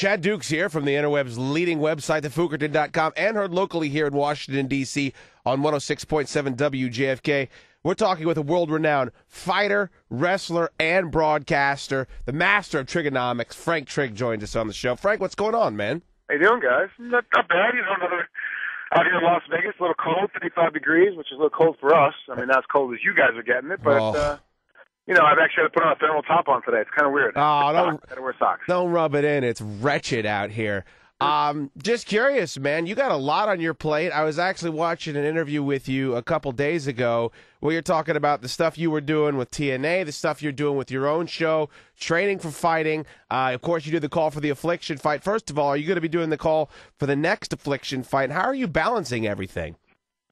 Chad Dukes here from the interweb's leading website, thefukerton.com, and heard locally here in Washington, D.C. on 106.7 WJFK. We're talking with a world-renowned fighter, wrestler, and broadcaster, the master of trigonomics. Frank Trigg joins us on the show. Frank, what's going on, man? How you doing, guys? Not bad. Another out here in Las Vegas, a little cold, 55 degrees, which is a little cold for us. I mean, not as cold as you guys are getting it, but, I've actually had to put on a thermal top on today. It's kind of weird. Oh, Gotta wear socks. Don't rub it in. It's wretched out here. Just curious, man. You got a lot on your plate. I was actually watching an interview with you a couple days ago where you're talking about the stuff you were doing with TNA, the stuff you're doing with your own show, training for fighting. Of course, you did the call for the Affliction fight. First of all, are you going to be doing the call for the next Affliction fight? How are you balancing everything?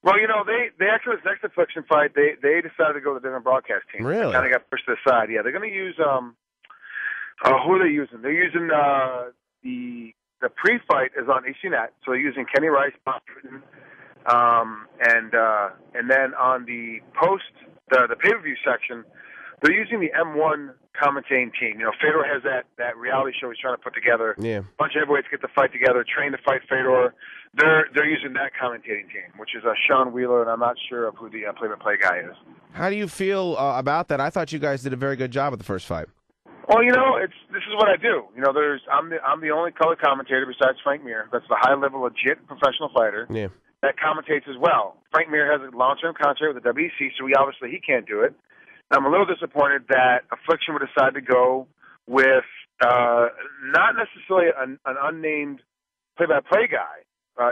Well, they actually, this next Affliction fight, they decided to go with a different broadcast team. Really? Kind of got pushed to the side. Yeah, they're going to use, who are they using? They're using the pre-fight is on HDNet, so they're using Kenny Rice, and then on the the pay-per-view section, they're using the M1 commentating team. Fedor has that reality show he's trying to put together. Yeah. A bunch of heavyweights get to fight together, train to fight Fedor. They're using that commentating team, which is Sean Wheeler, and I'm not sure of who the play-by-play guy is. How do you feel about that? I thought you guys did a very good job with the first fight. Well, this is what I do. I'm the only color commentator besides Frank Mir. That's the high-level, legit professional fighter. Yeah. That commentates as well. Frank Mir has a long-term contract with the WEC, so he can't do it. I'm a little disappointed that Affliction would decide to go with not necessarily an unnamed play-by-play guy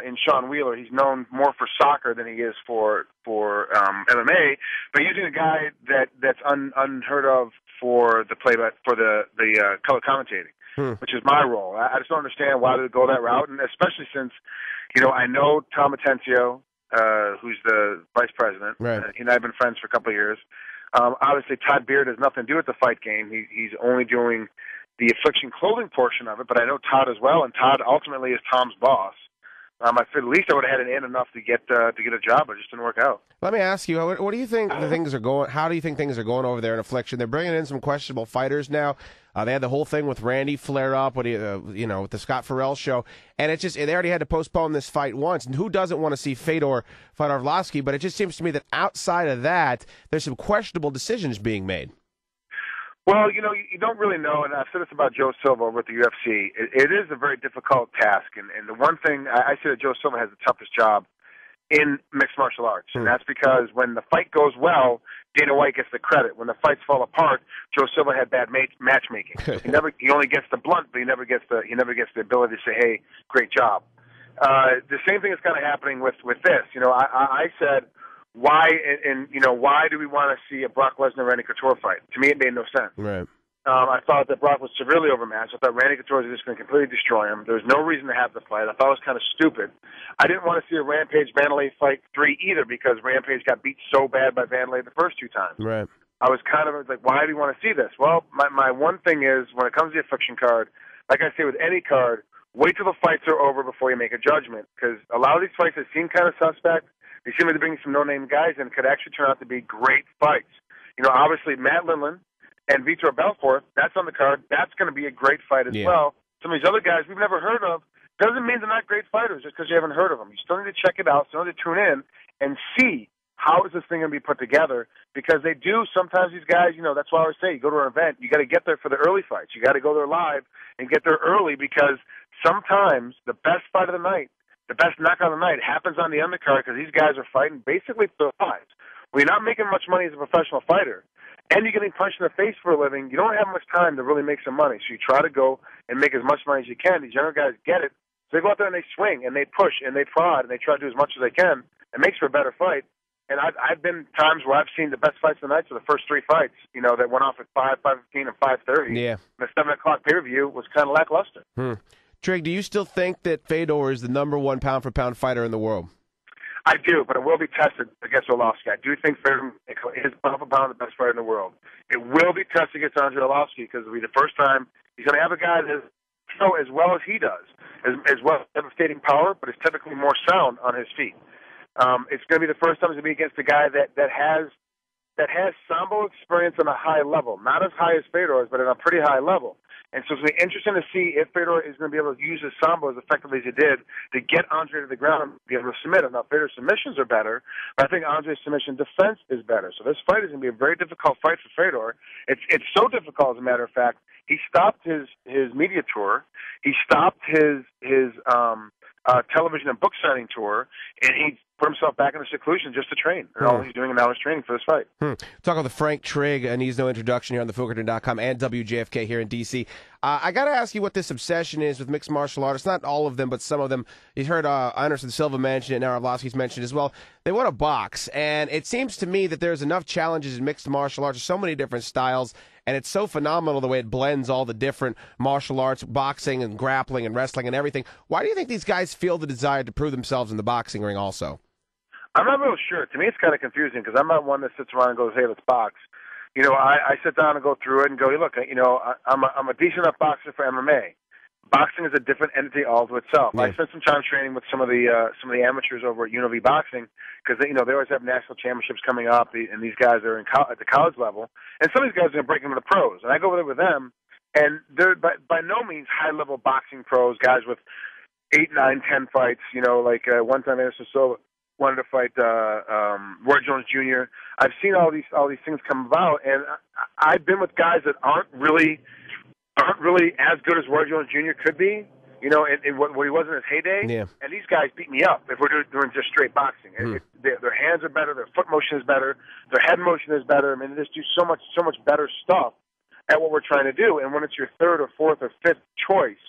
in Sean Wheeler. He's known more for soccer than he is for MMA, but using a guy that's unheard of for the color commentating, which is my role. I just don't understand why they would go that route, and especially since I know Tom Atencio, who's the vice president. Right. He and I have been friends for a couple of years. Obviously, Todd Beard has nothing to do with the fight game. He's only doing the Affliction clothing portion of it, but I know Todd as well, and Todd ultimately is Tom's boss. I feel at least I would have had it in enough to get a job, but it just didn't work out. Let me ask you, what do you think things are going? How do you think things are going over there in Affliction? They're bringing in some questionable fighters now. They had the whole thing with Randy flare up, with the Scott Farrell show, and it just they already had to postpone this fight once. And who doesn't want to see Fedor fight Arlovsky? But it just seems to me that outside of that, there's some questionable decisions being made. Well, you don't really know, and I've said this about Joe Silva over at the UFC. It is a very difficult task, and the one thing I say that Joe Silva has the toughest job in mixed martial arts, and that's because when the fight goes well, Dana White gets the credit. When the fights fall apart, Joe Silva had bad matchmaking. He only gets the blunt, but he never gets the ability to say, "Hey, great job." The same thing is kind of happening with this. I said, why do we want to see a Brock Lesnar-Randy Couture fight? To me, it made no sense. Right. I thought that Brock was severely overmatched. I thought Randy Couture was just going to completely destroy him. There was no reason to have the fight. I thought it was kind of stupid. I didn't want to see a Rampage Vanderlei fight 3 either because Rampage got beat so bad by Vanderlei the first 2 times. Right. I was kind of like, why do you want to see this? Well, my one thing is, when it comes to the Affliction card, like I say with any card, wait till the fights are over before you make a judgment, because a lot of these fights that seem kind of suspect, they seem to bring some no-name guys in, could actually turn out to be great fights. Obviously, Matt Lindland and Vitor Belfort, that's on the card. That's going to be a great fight as well. Some of these other guys we've never heard of doesn't mean they're not great fighters just because you haven't heard of them. You still need to check it out, still need to tune in and see how is this thing going to be put together, because they do sometimes, these guys, that's why I always say, you go to an event, you got to get there for the early fights. You got to go there live and get there early, because sometimes the best fight of the night, the best knockout of the night happens on the undercard, because these guys are fighting basically for their lives. When you're not making much money as a professional fighter, and you're getting punched in the face for a living, you don't have much time to really make some money. So you try to go and make as much money as you can. These younger guys get it. So they go out there and they swing, and they push, and they prod, and they try to do as much as they can. It makes for a better fight. And I've been times where I've seen the best fights of the night, so the first 3 fights, that went off at 5, 5:15, and 5:30. Yeah. The 7 o'clock pay-per-view was kind of lackluster. Trigg, do you still think that Fedor is the #1 pound-for-pound fighter in the world? I do, but it will be tested against Arlovsky. I do think Fedor is pound-for-pound the best fighter in the world. It will be tested against Andre Arlovsky, because it'll be the first time he's going to have a guy that throw as well as he does, as well as devastating power, but is typically more sound on his feet. It's going to be the first time to be against a guy that has Sambo experience on a high level, not as high as Fedor's, but at a pretty high level. And so it's going to be interesting to see if Fedor is going to be able to use his sambo as effectively as he did to get Andre to the ground and be able to submit him. Now, Fedor's submissions are better, but I think Andre's submission defense is better. So this fight is going to be a very difficult fight for Fedor. It's so difficult, as a matter of fact. He stopped his media tour. He stopped his television and book signing tour, and he put himself back into seclusion just to train. And all he's doing now is training for this fight. Talking with Frank Trigg, and he's no introduction here on thefilkerton.com and WJFK here in D.C. I got to ask you what this obsession is with mixed martial artists. Not all of them, but some of them. You heard Anderson Silva mention it, and Arlovsky's mentioned as well. They want to box, and it seems to me that there's enough challenges in mixed martial arts. There's so many different styles, and it's so phenomenal the way it blends all the different martial arts, boxing and grappling and wrestling and everything. Why do you think these guys feel the desire to prove themselves in the boxing ring also? I'm not real sure. To me, it's kind of confusing because I'm not one that sits around and goes, "Hey, let's box." You know, I sit down and go through it and go, "Hey, look, you know, I'm a decent enough boxer for MMA. Boxing is a different entity all to itself." Yeah. I spent some time training with some of the amateurs over at UNLV Boxing because they always have national championships coming up, and these guys are at the college level, and some of these guys are going to break into the pros. And I go over there with them, and they're by no means high level boxing pros, guys with 8, 9, 10 fights. You know, like one time Anderson Silva wanted to fight Roy Jones Jr. I've seen all these things come about, and I've been with guys that aren't really as good as Roy Jones Jr. could be, you know, in what he was in his heyday. Yeah. And these guys beat me up if we're doing just straight boxing. Their hands are better, their foot motion is better, their head motion is better. I mean, they just do so much better stuff at what we're trying to do. And when it's your third or fourth or fifth choice,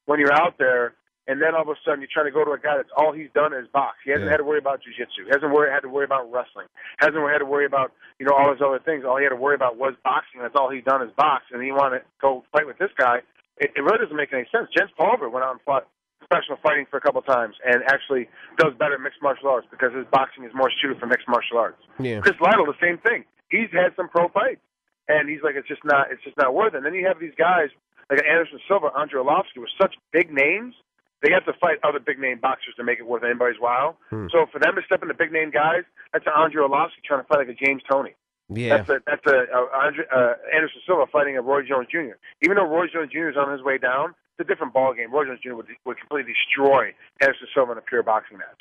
when you're out there, and then all of a sudden you're trying to go to a guy that's all he's done is box. He hasn't had to worry about jiu-jitsu. He hasn't had to worry about wrestling. Hasn't had to worry about, you know, all those other things. All he had to worry about was boxing. That's all he's done is box. And you want to go fight with this guy. It really doesn't make any sense. Jens Pulver went out and fought professional fighting for a couple of times and actually does better at mixed martial arts because his boxing is more suited for mixed martial arts. Yeah. Chris Lytle, the same thing. He's had some pro fights, and he's like, it's just not worth it. And then you have these guys like Anderson Silva, Andre Arlovsky, with such big names. They have to fight other big-name boxers to make it worth anybody's while. So for them to step into big-name guys, that's an Andre Arlovsky trying to fight like a James Toney. Yeah. That's Anderson Silva fighting a Roy Jones Jr. Even though Roy Jones Jr. is on his way down, it's a different ballgame. Roy Jones Jr. would completely destroy Anderson Silva in a pure boxing match.